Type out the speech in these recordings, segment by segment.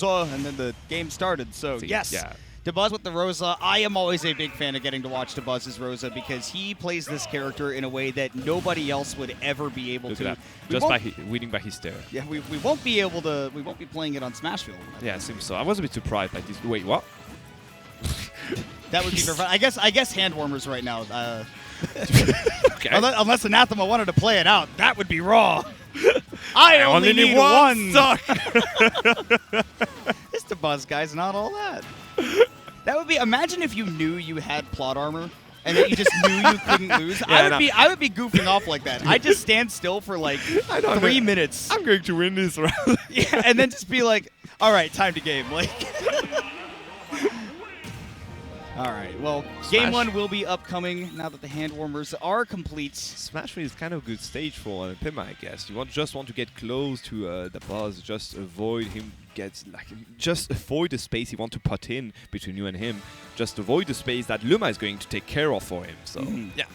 Rosa, and then the game started. So, yes. Yeah. Dabuz with the Rosa. I am always a big fan of getting to watch Dabuz's Rosa because he plays this character in a way that nobody else would ever be able to. Just by winning by his stare. Yeah, we won't be able to. We won't be playing it on Smashville. Yeah, it seems so. I was a bit surprised by this. Wait, what? That would be for fun. I guess hand warmers right now. Okay. Unless Anathema wanted to play it out, that would be raw. I only need one. Suck. This Dabuz guy's not all that. That would be. Imagine if you knew you had plot armor and that you just knew you couldn't lose. Yeah, I would be goofing off like that. I just stand still for like 3 minutes. I'm going to win this round. Yeah, and then just be like, all right, time to game. Like. All right. Well, game 1 will be upcoming now that the hand warmers are complete. Smashville is kind of a good stage for Anathema, I guess. You just want to get close to the boss, just avoid him just avoid the space he wants to put in between you and him. Just avoid the space that Luma is going to take care of for him. So yeah.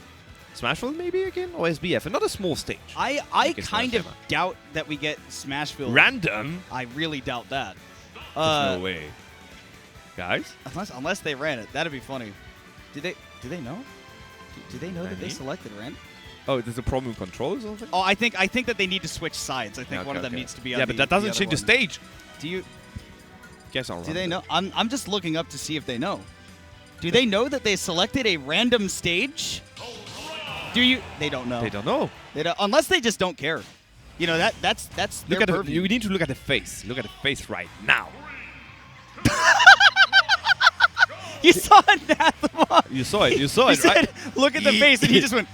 Smashville maybe again or SBF, another small stage. I kind of doubt that we get Smashville random. I really doubt that. There's no way. Guys? Unless they ran it. That'd be funny. Do they know? Do they know that they selected random? Oh, there's a problem with controls or something? Oh, I think that they need to switch sides. I think one of them needs to be on but that doesn't change the stage. Do you guess I'll run. Do they know? I'm just looking up to see if they know. Do they know that they selected a random stage? They don't know. They don't know. Unless they just don't care. You know, that's their purview. You need to look at the face. Look at the face right now. You saw Anathema. You saw it. You saw it, right? Said, look at the face, and he just went.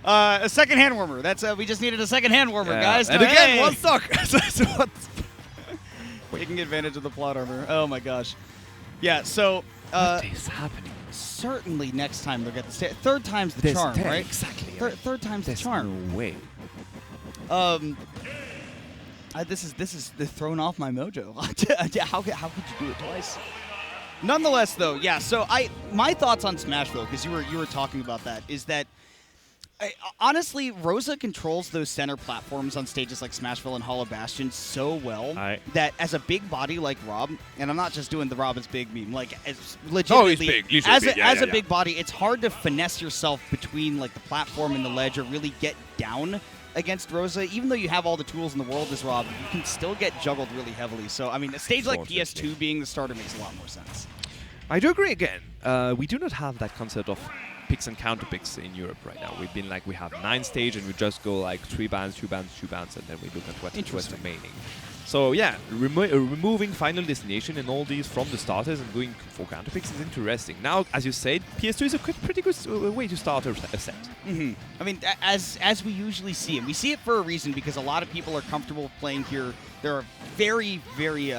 A second hand warmer. That's we just needed a second hand warmer, guys. And again, one suck. Taking advantage of the plot armor. Oh my gosh. Yeah. So. What is happening? Certainly, next time they'll get the stage. Third time's the charm, right? Exactly. Third time's the charm. No way. This is thrown off my mojo. How could you do it twice? Nonetheless, though, yeah. So my thoughts on Smashville, because you were talking about that, is that honestly, Rosa controls those center platforms on stages like Smashville and Hollow Bastion so well that as a big body like R.O.B, and I'm not just doing the R.O.B is big meme, like as legitimately as a big body, it's hard to finesse yourself between like the platform and the ledge or really get down against Rosa. Even though you have all the tools in the world as R.O.B, you can still get juggled really heavily. So I mean, a stage like PS2 being the starter makes a lot more sense. I do agree again. We do not have that concept of picks and counter picks in Europe right now. We've been like, we have 9 stages and we just go like 3 bands, 2 bands, 2 bands, and then we look at what's remaining. So yeah, removing Final Destination and all these from the starters and going for counter picks is interesting. Now, as you said, PS2 is a pretty good way to start a set. Mm-hmm. I mean, as we usually see, and we see it for a reason because a lot of people are comfortable playing here. There are very, very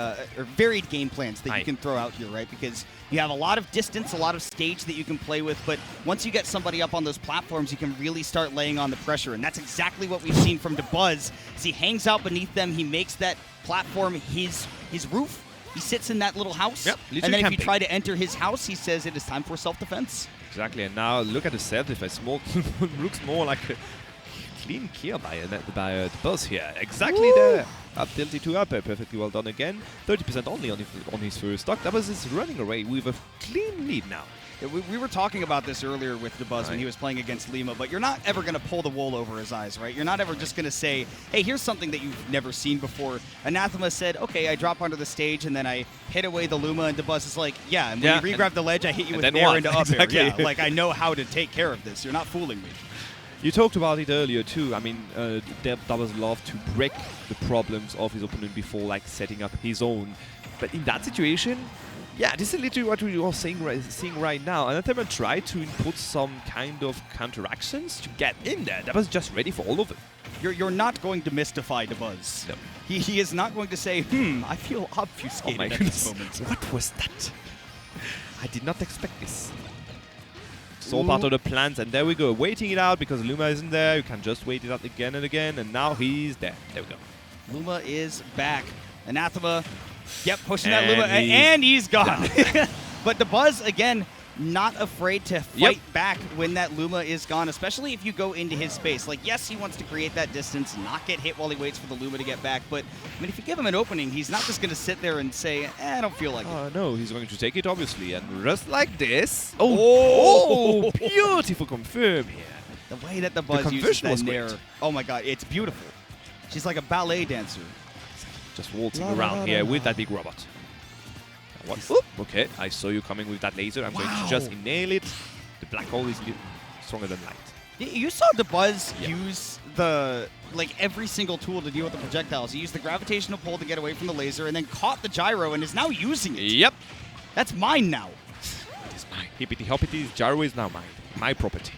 varied game plans that you can throw out here, right? Because you have a lot of distance, a lot of stage that you can play with, but once you get somebody up on those platforms, you can really start laying on the pressure, and that's exactly what we've seen from Dabuz. As he hangs out beneath them, he makes that platform his roof. He sits in that little house, and then if you try to enter his house, he says it is time for self-defense. Exactly, and now look at the self-defense. Looks more like a clean kill by Dabuz here. Exactly there. Up tilty to up, perfectly well done again. 30% only on his first stock. Dabuz is running away with a clean lead now. Yeah, we were talking about this earlier with Dabuz when he was playing against Luma, but you're not ever going to pull the wool over his eyes, right? You're not ever just going to say, hey, here's something that you've never seen before. Anathema said, okay, I drop onto the stage and then I hit away the Luma, and Dabuz is like, yeah, and when you re-grab the ledge, I hit you with nair into up air. Yeah, like I know how to take care of this. You're not fooling me. You talked about it earlier too. I mean, Dabuz loved to break the problems of his opponent before like setting up his own. But in that situation, yeah, this is literally what we are seeing right now. Anathema tried to input some kind of counteractions to get in there. Dabuz just ready for all of it. You're not going to mystify Dabuz. No. He is not going to say, I feel obfuscated at this moment. What was that? I did not expect this. It's all part of the plans, and there we go. Waiting it out because Luma isn't there. You can just wait it out again and again, and now he's there. There we go. Luma is back. Anathema, pushing that Luma, and he's gone. But Dabuz, again, not afraid to fight back when that Luma is gone, especially if you go into his space. Like, yes, he wants to create that distance, not get hit while he waits for the Luma to get back, but I mean, if you give him an opening, he's not just going to sit there and say, I don't feel like it. No, he's going to take it, obviously, and just like this. Oh, beautiful confirm here. The way that the Buzz uses that nair. Oh my god, it's beautiful. She's like a ballet dancer. Just waltzing around here with that big robot. What? Oop, okay, I saw you coming with that laser. I'm going to just nail it. The black hole is stronger than light. You saw Dabuz use every single tool to deal with the projectiles. He used the gravitational pull to get away from the laser and then caught the gyro and is now using it. Yep. That's mine now. It is mine. Hippity hoppity, gyro is now mine. My property.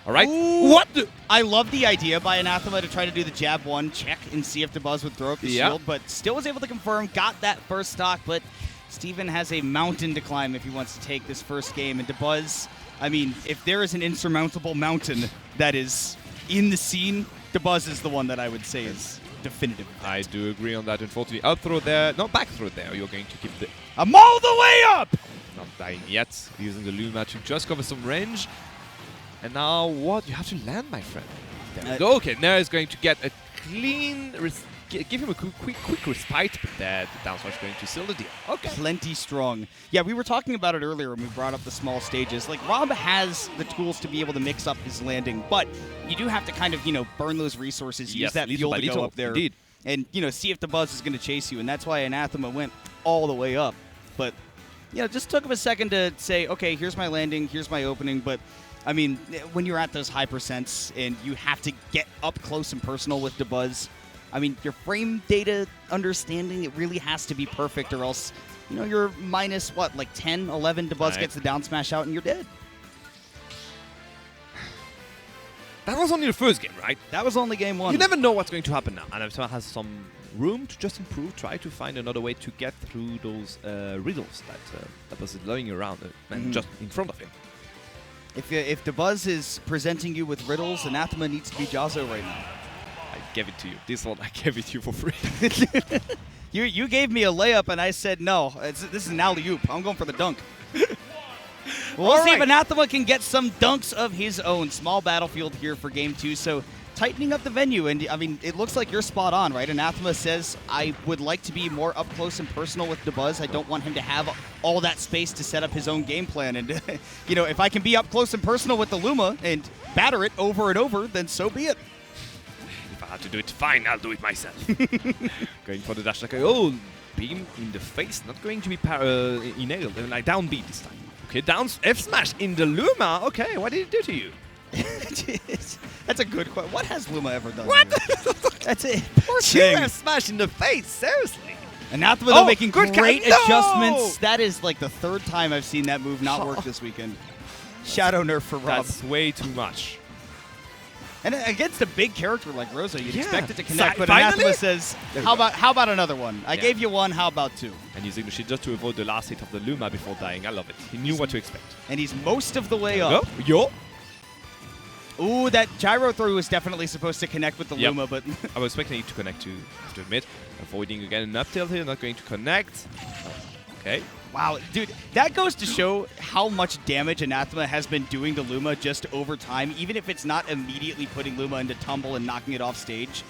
All right. Ooh. What the? I love the idea by Anathema to try to do the jab one check and see if Dabuz would throw up the shield, but still was able to confirm, got that first stock, but Steven has a mountain to climb if he wants to take this first game. And Dabuz, I mean, if there is an insurmountable mountain that is in the scene, Dabuz is the one that I would say is definitive. I do agree on that. Unfortunately, up throw there, not back throw there. You're going to keep the... I'm all the way up! Not dying yet. Using the Luma to just cover some range. And now what? You have to land, my friend. There we go. Okay, Nair is going to get a clean... give him a quick respite, but the down smash is going to seal the deal. Okay. Plenty strong. Yeah, we were talking about it earlier when we brought up the small stages. Like, R.O.B has the tools to be able to mix up his landing, but you do have to kind of, burn those resources, use that fuel to go up there. Indeed. And, see if the Buzz is going to chase you, and that's why Anathema went all the way up. But, just took him a second to say, okay, here's my landing, here's my opening, but... I mean, when you're at those high percents and you have to get up close and personal with Dabuz, I mean, your frame data understanding, it really has to be perfect or else, you're minus, 10, 11, Dabuz gets the down smash out and you're dead. That was only the first game, right? That was only game one. You never know what's going to happen now. Anathema has some room to just improve, try to find another way to get through those riddles that was lying around and just in front of him. If Dabuz is presenting you with riddles, Anathema needs to be Jazzo right now. I gave it to you. This one I gave it to you for free. You gave me a layup and I said no. This is an alley-oop. I'm going for the dunk. We'll see if Anathema can get some dunks of his own. Small battlefield here for game 2. So tightening up the venue, and I mean, it looks like you're spot on, right? Anathema says, I would like to be more up close and personal with Dabuz. I don't want him to have all that space to set up his own game plan. And, if I can be up close and personal with the Luma and batter it over and over, then so be it. If I have to do it, fine, I'll do it myself. Going for the dash like, oh, beam in the face, not going to be enabled, like down B this time. Okay, down F smash in the Luma. Okay, what did it do to you? That's a good question. What has Luma ever done? What? That's it. Poor thing. Smash in the face. Seriously. Anathema though making great adjustments. That is like the third time I've seen that move not work this weekend. Shadow nerf for R.O.B. That's way too much. And against a big character like Rosa, you'd expect it to connect, but Anathema says, how about another one? I gave you one, how about two? And using the shit just to avoid the last hit of the Luma before dying. I love it. He knew what to expect. And he's most of the way up. Yo. Ooh, that gyro throw was definitely supposed to connect with the Luma, but... I was expecting it to connect to, I have to admit. Avoiding again an up tilt here, not going to connect. Okay. Wow, dude, that goes to show how much damage Anathema has been doing to Luma just over time, even if it's not immediately putting Luma into tumble and knocking it off stage.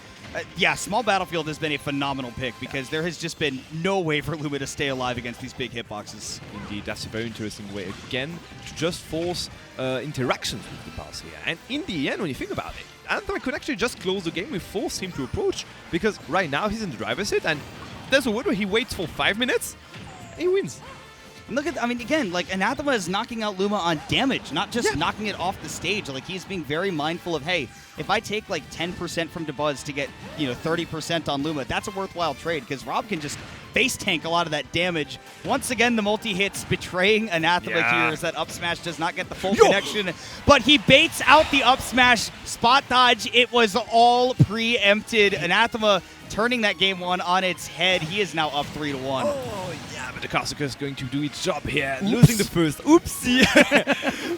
Yeah, Small Battlefield has been a phenomenal pick because there has just been no way for Luma to stay alive against these big hitboxes. Indeed, that's a very interesting way, again, to just force interactions with the boss here. And in the end, when you think about it, Anathema could actually just close the game. We force him to approach because right now he's in the driver's seat and there's a word where he waits for 5 minutes and he wins. And look at, I mean, again, like Anathema is knocking out Luma on damage, not just knocking it off the stage. Like he's being very mindful of, hey, if I take like 10% from Dabuz to get, 30% on Luma, that's a worthwhile trade because R.O.B can just face tank a lot of that damage. Once again, the multi-hits betraying Anathema here as that up smash does not get the full connection. But he baits out the up smash spot dodge. It was all preempted. Anathema turning that game one on its head. He is now up 3-1. Oh, yeah, but the Kazuka is going to do its job here. Oops. Losing the first. Oopsie.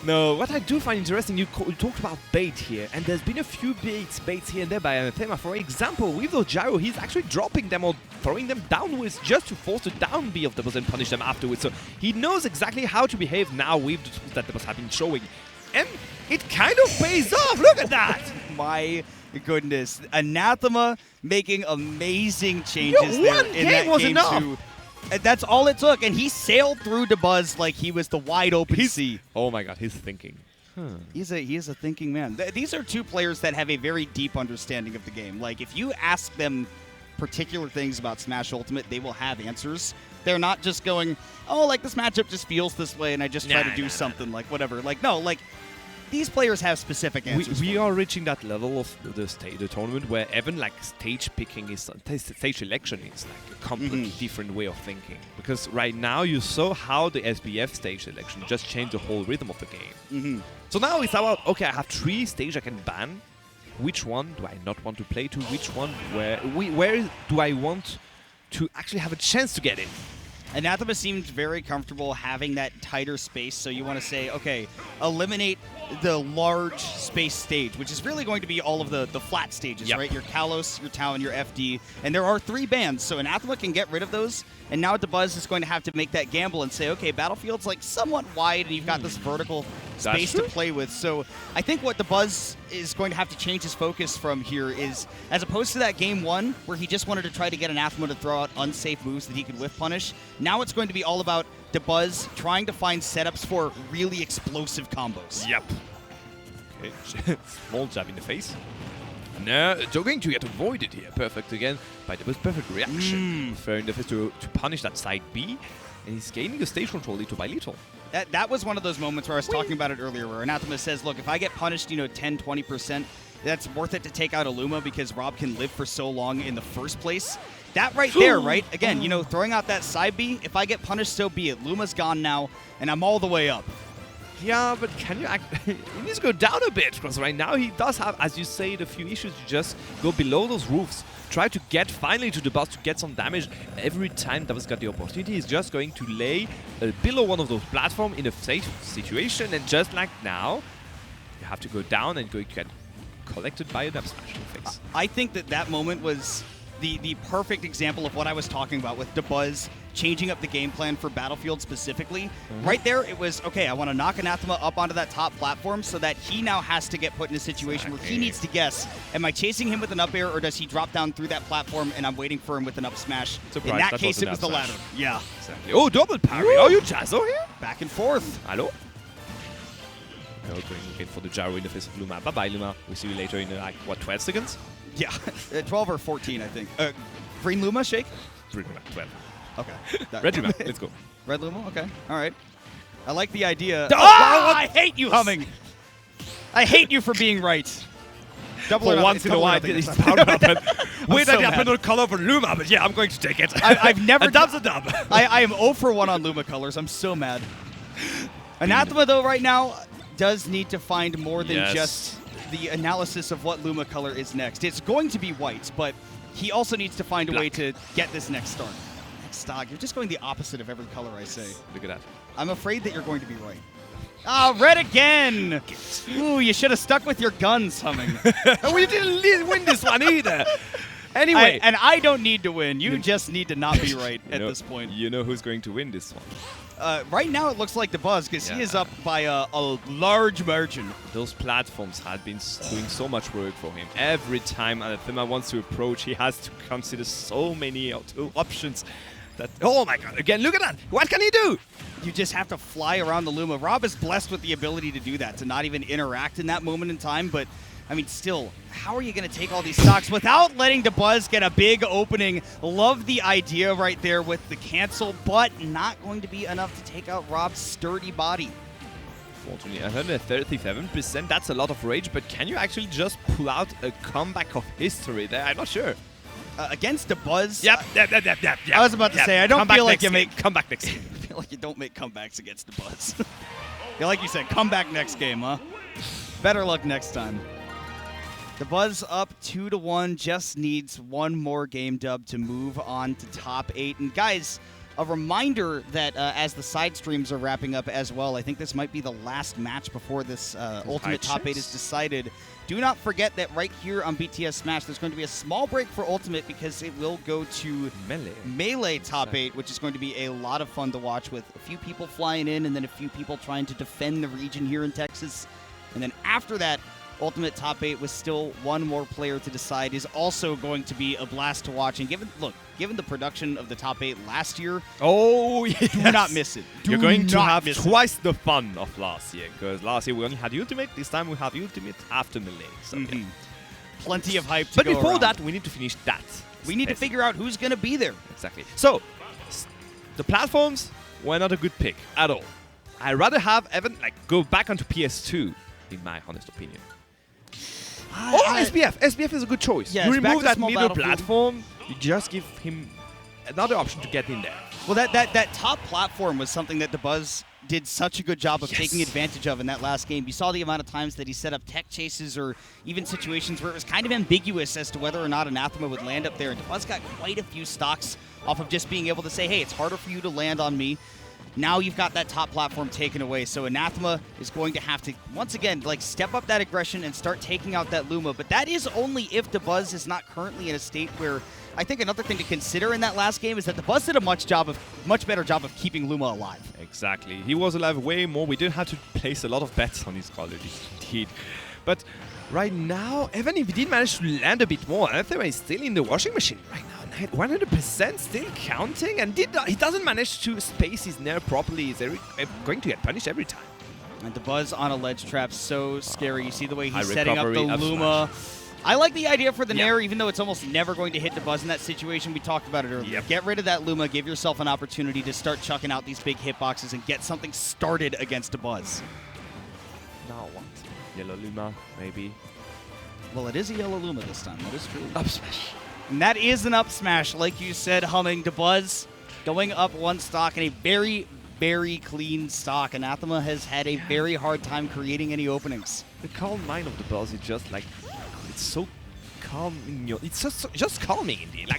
No, what I do find interesting, you talked about bait here, and there's been a few baits here and there by Anathema. For example, with those gyro, he's actually dropping them or throwing them downwards just to force the down B of the boss and punish them afterwards. So he knows exactly how to behave now with the tools that the boss have been showing. And it kind of pays off. Look at that. My goodness. Anathema making amazing changes there one in game that was game enough. 2. And that's all it took, and he sailed through Dabuz like he was the wide open sea. Oh my god, he's thinking. He is a thinking man. These are two players that have a very deep understanding of the game. Like, if you ask them particular things about Smash Ultimate, they will have answers. They're not just going, oh, like, this matchup just feels this way, and I just try to do something, like, whatever. Like, no, like, these players have specific answers. We are reaching that level of the tournament where even like stage picking is stage selection is like a completely different way of thinking. Because right now you saw how the SBF stage selection just changed the whole rhythm of the game. So now it's about, okay, I have 3 stages I can ban. Which one do I not want to play to? Which one where do I want to actually have a chance to get in? Anathema seemed very comfortable having that tighter space, so you want to say, okay, eliminate the large space stage, which is really going to be all of the flat stages, right? Your Kalos, your Talon, your FD, and there are 3 bans, so Anathema can get rid of those, and now Dabuz is going to have to make that gamble and say, okay, Battlefield's like somewhat wide, and you've got this vertical space to play with. So I think what Dabuz is going to have to change his focus from here is, as opposed to that game 1, where he just wanted to try to get Anathema to throw out unsafe moves that he could whiff punish, now it's going to be all about Dabuz trying to find setups for really explosive combos. Yep. Okay, small jab in the face. No, they're going to get avoided here. Perfect again by Dabuz. Perfect reaction. Fair in the face to punish that side B. And he's gaining the stage control little by little. That was one of those moments where I was talking about it earlier, where Anathema says, look, if I get punished, 10, 20%, that's worth it to take out a Luma because R.O.B can live for so long in the first place. That right there, right? Again, throwing out that side B, if I get punished, so be it. Luma's gone now, and I'm all the way up. Yeah, but can you he needs to go down a bit, because right now he does have, as you say, a few issues. You just go below those roofs, try to get finally to the boss to get some damage. Every time Dabuz got the opportunity, he's just going to lay below one of those platforms in a safe situation, and just like now, you have to go down and get collected by a dub smash in the face. I think that moment was the perfect example of what I was talking about with Dabuz changing up the game plan for Battlefield specifically. Right there, it was, okay, I want to knock Anathema up onto that top platform so that he now has to get put in a situation where he needs to guess, am I chasing him with an up air or does he drop down through that platform and I'm waiting for him with an up smash? Surprise, in that case, it was the latter. Yeah. Exactly. Oh, double parry. Oh, you Jazzo here? Back and forth. Hello? No, going again for the gyro in the face of Luma. Bye-bye, Luma. We'll see you later in, 12 seconds? Yeah, 12 or 14, I think. Green Luma, Shake? Green Luma, 12. Okay. Red Luma, let's go. Red Luma, okay. All right. I like the idea. Oh, I hate you, Humming. I hate you for being right. Double for once in a while, it's power up. Weird that happened on color for Luma, but yeah, I'm going to take it. I've never... A dub's a dub. I am 0 for 1 on Luma colors. I'm so mad. Anathema, though, right now, does need to find more than just the analysis of what Luma color is next. It's going to be white, but he also needs to find a way to get this next start. Next stock. You're just going the opposite of every color I say. Look at that. I'm afraid that you're going to be right. Ah, red again! Ooh, you should have stuck with your guns, Humming. We didn't win this one either. Anyway. And I don't need to win. You just need to not be right at this point. You know who's going to win this one. Right now it looks like Dabuz because he is up by a large margin. Those platforms had been doing so much work for him. Every time Anathema wants to approach, he has to consider so many options. That, oh my god, again, look at that. What can he do? You just have to fly around the Luma. R.O.B is blessed with the ability to do that, to not even interact in that moment in time. But, I mean, still, how are you going to take all these stocks without letting Dabuz get a big opening? Love the idea right there with the cancel, but not going to be enough to take out R.O.B's sturdy body. Fortunately, 137%, that's a lot of rage, but can you actually just pull out a comeback of history there? I'm not sure. Against Dabuz? Yep. I was about to say, I don't feel like you make... Come back next game. I feel like you don't make comebacks against Dabuz. Yeah, like you said, come back next game, huh? Better luck next time. Dabuz up 2-1, just needs one more game dub to move on to top 8. And guys, a reminder that as the side streams are wrapping up as well, I think this might be the last match before this Ultimate Top 8 is decided. Do not forget that right here on BTS Smash, there's going to be a small break for Ultimate because it will go to Melee Top 8, which is going to be a lot of fun to watch with a few people flying in and then a few people trying to defend the region here in Texas. And then after that, Ultimate Top 8 with still one more player to decide is also going to be a blast to watch. And given the production of the Top 8 last year, yes. do not miss it. You're going to have twice the fun of last year, because last year we only had Ultimate, this time we have Ultimate after Melee. So, yeah. Plenty of hype to But go before around. that, we need to finish that. We need to figure out who's going to be there. Exactly. So, the platforms were not a good pick at all. I'd rather have Evan go back onto PS2, in my honest opinion. SBF. SBF is a good choice. Yeah, you it's back remove to that small middle battlefield. platform, you just give him another option to get in there. Well, that top platform was something that Dabuz did such a good job of taking advantage of in that last game. You saw the amount of times that he set up tech chases or even situations where it was kind of ambiguous as to whether or not Anathema would land up there. And Dabuz got quite a few stocks off of just being able to say, hey, it's harder for you to land on me. Now you've got that top platform taken away, so Anathema is going to have to, once again, step up that aggression and start taking out that Luma. But that is only if Dabuz is not currently in a state where, I think another thing to consider in that last game is that Dabuz did a much better job of keeping Luma alive. Exactly. He was alive way more. We didn't have to place a lot of bets on his quality, indeed. But right now, even if he did manage to land a bit more, Anathema is still in the washing machine right now. 100% still counting, and he doesn't manage to space his nair properly. He's going to get punished every time. And Dabuz on a ledge trap, so scary. You see the way he's High setting up the recovery, up Luma. smash. I like the idea for the nair, even though it's almost never going to hit Dabuz in that situation. We talked about it earlier. Yep. Get rid of that Luma, give yourself an opportunity to start chucking out these big hitboxes and get something started against Dabuz. Now what? Yellow Luma, maybe. Well, it is a yellow Luma this time. That is true. Up smash. And that is an up smash, like you said, humming. Dabuz going up one stock in a very, very clean stock. Anathema has had a very hard time creating any openings. The calm mind of Dabuz is just it's so calm in your. It's just calming indeed.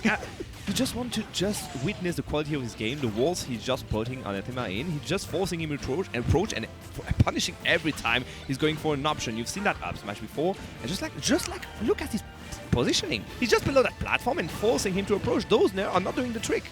You just want to witness the quality of his game. The walls he's just putting Anathema in. He's just forcing him to approach and punishing every time he's going for an option. You've seen that up smash before, and just look at his positioning. He's just below that platform and forcing him to approach. Those now are not doing the trick.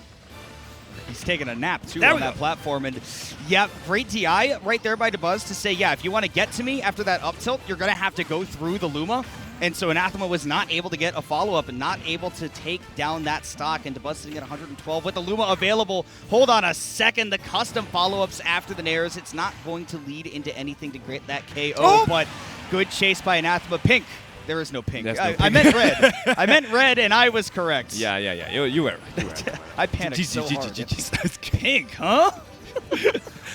He's taking a nap, too, there on that platform. And, yeah, great DI right there by Dabuz to say, yeah, if you want to get to me after that up tilt, you're going to have to go through the Luma. And so Anathema was not able to get a follow-up and not able to take down that stock. And Dabuz sitting at 112 with the Luma available. Hold on a second. The custom follow-ups after the nairs. It's not going to lead into anything to get that KO, but good chase by Anathema. Pink. There is no pink. I meant red. I meant red, and I was correct. Yeah. You were right. I panicked so hard. Pink, huh?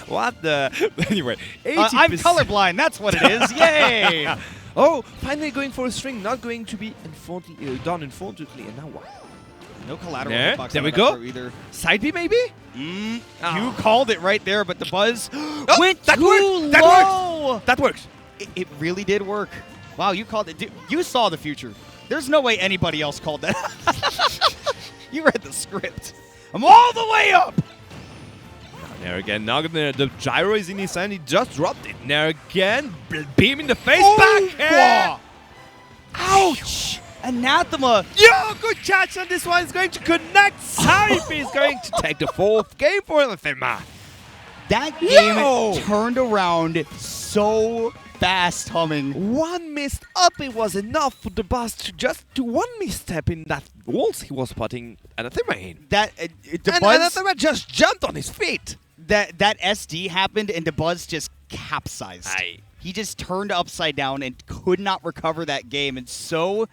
What the? Anyway, I'm colorblind. That's what it is. Yay! Oh, finally going for a string. Not going to be done, unfortunately. And now what? No collateral hitbox. There we go. Either. Side B, maybe? You called it right there, but Dabuz went that too worked. low. That worked. It really did work. Wow, you called it. Dude, you saw the future. There's no way anybody else called that. You read the script. I'm all the way up. There again. Now the gyro is in his hand. He just dropped it. There again. Beam in the face. Back. Ouch. Anathema. Yo, good catch on this one. Is going to connect. Saipe is going to take the 4th game for Anathema. That game turned around so fast, humming. One missed up, it was enough for the boss to just do one misstep in that walls he was putting Anathema in. And Anathema just jumped on his feet. That SD happened and Dabuz just capsized. He just turned upside down and could not recover that game. And so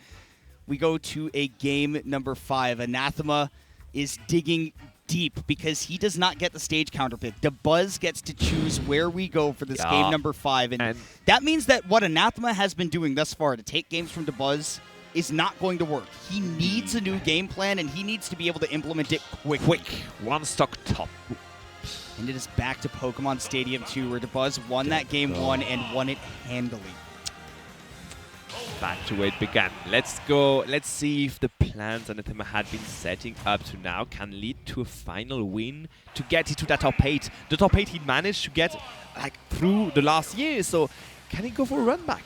we go to a game number 5. Anathema is digging deep because he does not get the stage counter pick. Dabuz gets to choose where we go for this game number 5. And that means that what Anathema has been doing thus far to take games from Dabuz is not going to work. He needs a new game plan, and he needs to be able to implement it quick. One stock top. And it is back to Pokemon Stadium 2, where Dabuz won that game 1 and won it handily. back to where it began. Let's go. Let's see if the plans Anathema had been setting up to now can lead to a final win to get into that top 8. The top 8 he managed to get like through the last year. So can he go for a run back?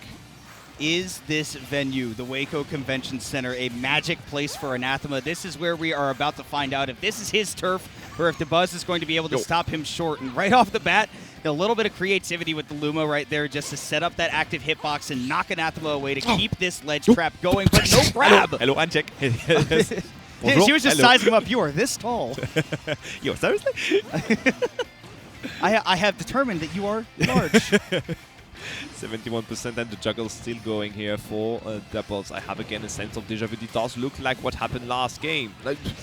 Is this venue, the Waco Convention Center, a magic place for Anathema? This is where we are about to find out if this is his turf or if Dabuz is going to be able to stop him short. And right off the bat, a little bit of creativity with the Luma right there just to set up that active hitbox and knock Anathema away to keep this ledge trap going, but no grab. Hello, Anchek. She was just sizing him up. You are this tall. Yo, seriously? I have determined that you are large. 71% and the juggle still going here for Dabuz. I have again a sense of deja vu. It does look like what happened last game.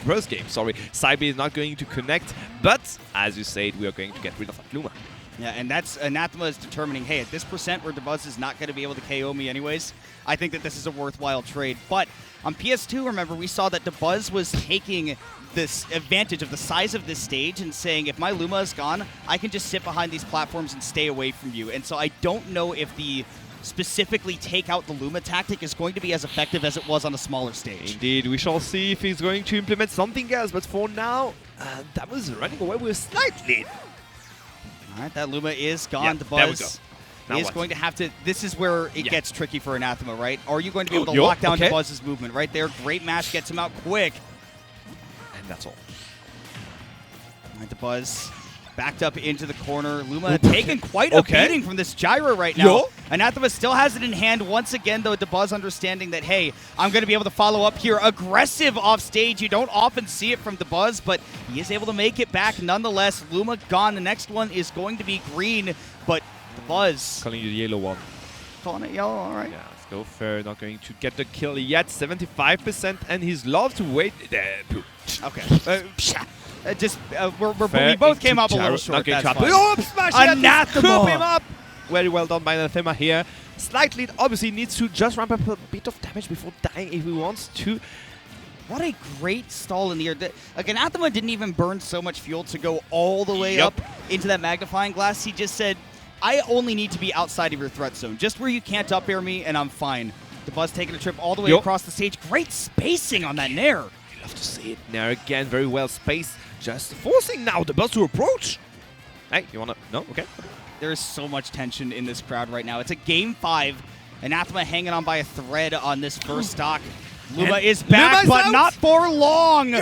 First game, sorry. Cyber is not going to connect, but as you said, we are going to get rid of Luma. Yeah, and that's Anathema is determining, hey, at this percent where Dabuz is not going to be able to KO me anyways, I think that this is a worthwhile trade. But on PS2, remember, we saw that Dabuz was taking this advantage of the size of this stage and saying, if my Luma is gone, I can just sit behind these platforms and stay away from you. And so I don't know if the specifically take out the Luma tactic is going to be as effective as it was on a smaller stage. Indeed, we shall see if he's going to implement something else. But for now, Dabuz running away with a slight lead. All right, that Luma is gone. Yeah, Dabuz is going to have to... This is where it gets tricky for Anathema, right? Are you going to be able to lock down Dabuz's movement right there? Great mash gets him out quick. And that's all. All right, Dabuz backed up into the corner. Luma taking quite a beating from this gyro right now. Anathema still has it in hand once again, though. Dabuz understanding that, hey, I'm going to be able to follow up here. Aggressive off stage. You don't often see it from Dabuz, but he is able to make it back nonetheless. Luma gone. The next one is going to be green, but Dabuz calling you the yellow one. Calling it yellow, all right. Yeah, let's go fair. Not going to get the kill yet. 75%, and he's love to wait. Okay. We both came up a little short. That's fine. Oh, smash! Anathema! Scoop him up! Very well done by Anathema here. Slightly, obviously, needs to just ramp up a bit of damage before dying if he wants to. What a great stall in the air. Like, Anathema didn't even burn so much fuel to go all the way up into that magnifying glass. He just said, I only need to be outside of your threat zone. Just where you can't up air me, and I'm fine. Dabuz taking a trip all the way across the stage. Great spacing on that Nair. You love to see it. Nair again, very well spaced. Just forcing now Dabuz to approach. Hey, you wanna? No? Okay. There is so much tension in this crowd right now. It's a game 5. Anathema hanging on by a thread on this first stock. Luma is back, but not for long.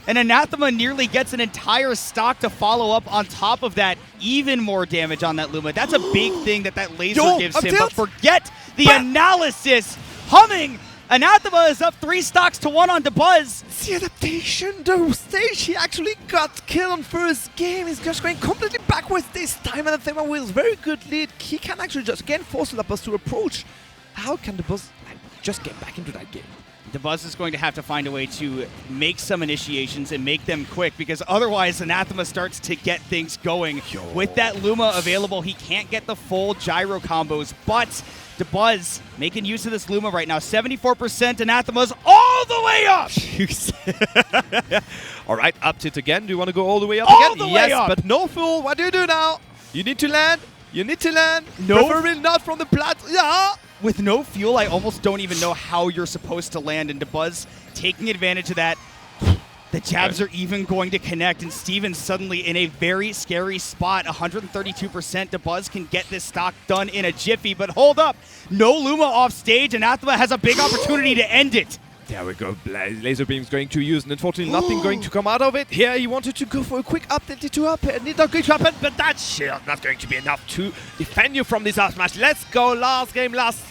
And Anathema nearly gets an entire stock to follow up on top of that. Even more damage on that Luma. That's a big thing that laser gives him. But forget the analysis. Humming. Anathema is up 3 stocks to 1 on Dabuz. The adaptation, the stage he actually got killed on first game is just going completely backwards this time. Anathema with very good lead. He can actually just again force Dabuz to approach. How can Dabuz just get back into that game? Dabuz is going to have to find a way to make some initiations and make them quick, because otherwise Anathema starts to get things going. With that Luma available, he can't get the full gyro combos, but Dabuz making use of this Luma right now. 74%, Anathema's all the way up! All right, upped it again. Do you want to go all the way up again? All the way up! But no fool. What do you do now? You need to land. You need to land. No. Preferably not from the plat. Yeah. With no fuel, I almost don't even know how you're supposed to land, and Dabuz taking advantage of that. The jabs are even going to connect, and Steven's suddenly in a very scary spot. 132%. Dabuz can get this stock done in a jiffy, but hold up. No Luma off stage, and Anathema has a big opportunity to end it. There we go. Laser beam's going to use, and unfortunately nothing going to come out of it. Here he wanted to go for a quick update to up, and it's not going to happen, but that's not going to be enough to defend you from this last match. Let's go. Last game, last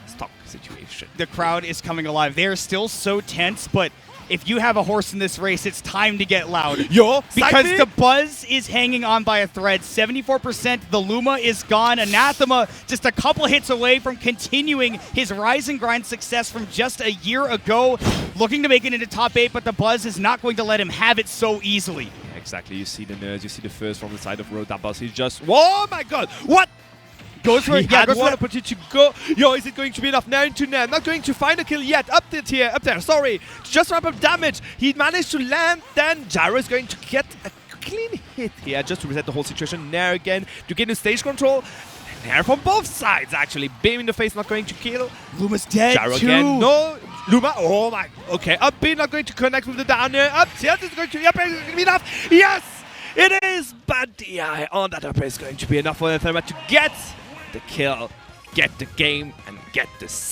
stock situation. The crowd is coming alive. They are still so tense, but if you have a horse in this race, it's time to get loud. Because Dabuz is hanging on by a thread. 74%. The Luma is gone. Anathema just a couple hits away from continuing his rise and grind success from just a year ago. Looking to make it into top 8, but Dabuz is not going to let him have it so easily. Yeah, exactly. You see the nerds. You see the first from the side of Dabuz. He's just... Oh my god! What? Goes for it. Yeah, goes for it. To go. Yo, is it going to be enough? 9 to 9. Not going to find a kill yet. Up there. Sorry. Just ramp up damage. He managed to land. Then Gyro is going to get a clean hit here just to reset the whole situation. Nair again to get in stage control. Hair from both sides, actually. Beam in the face, not going to kill. Luma's dead Gyro too. again. No. Luma. Oh my. Okay. Up B not going to connect with the down air. Up tilt is going to. Yep, it's going to be enough. Yes, it is. But DI on that up is going to be enough for Anathema to get the kill, get the game, and get the set.